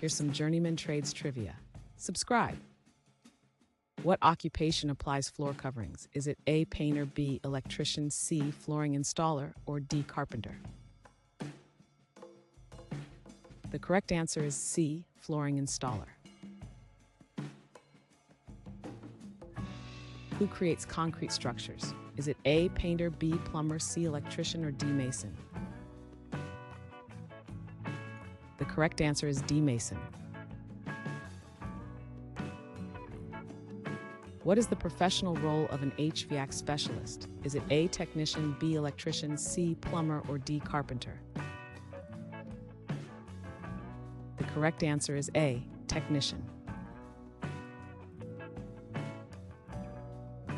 Here's some Journeyman Trades Trivia. Subscribe. What occupation applies floor coverings? Is it A, painter, B, electrician, C, flooring installer, or D, carpenter? The correct answer is C, flooring installer. Who creates concrete structures? Is it A, painter, B, plumber, C, electrician, or D, mason? The correct answer is D, mason. What is the professional role of an HVAC specialist? Is it A, technician, B, electrician, C, plumber, or D, carpenter? The correct answer is A, technician.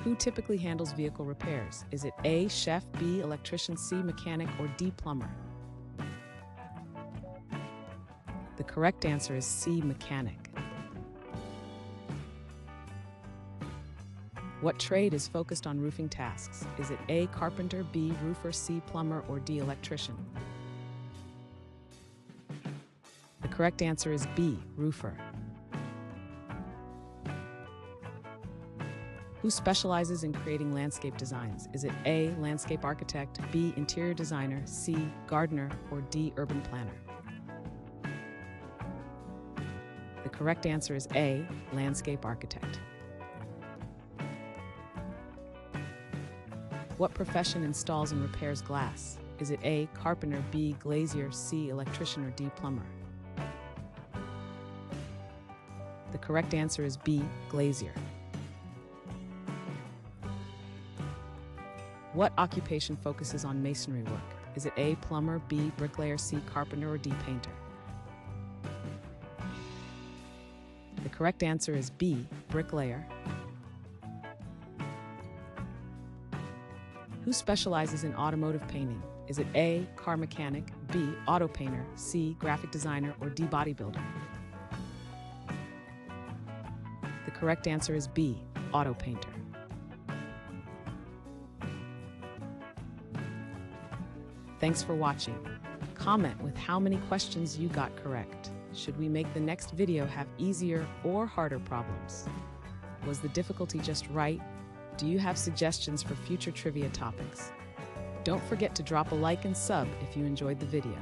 Who typically handles vehicle repairs? Is it A, chef, B, electrician, C, mechanic, or D, plumber? The correct answer is C, mechanic. What trade is focused on roofing tasks? Is it A, carpenter, B, roofer, C, plumber, or D, electrician? The correct answer is B, roofer. Who specializes in creating landscape designs? Is it A, landscape architect, B, interior designer, C, gardener, or D, urban planner? The correct answer is A, landscape architect. What profession installs and repairs glass? Is it A, carpenter, B, glazier, C, electrician, or D, plumber? The correct answer is B, glazier. What occupation focuses on masonry work? Is it A, plumber, B, bricklayer, C, carpenter, or D, painter? The correct answer is B, bricklayer. Who specializes in automotive painting? Is it A, car mechanic, B, auto painter, C, graphic designer, or D, bodybuilder? The correct answer is B, auto painter. Thanks for watching. Comment with how many questions you got correct. Should we make the next video have easier or harder problems? Was the difficulty just right? Do you have suggestions for future trivia topics? Don't forget to drop a like and sub if you enjoyed the video.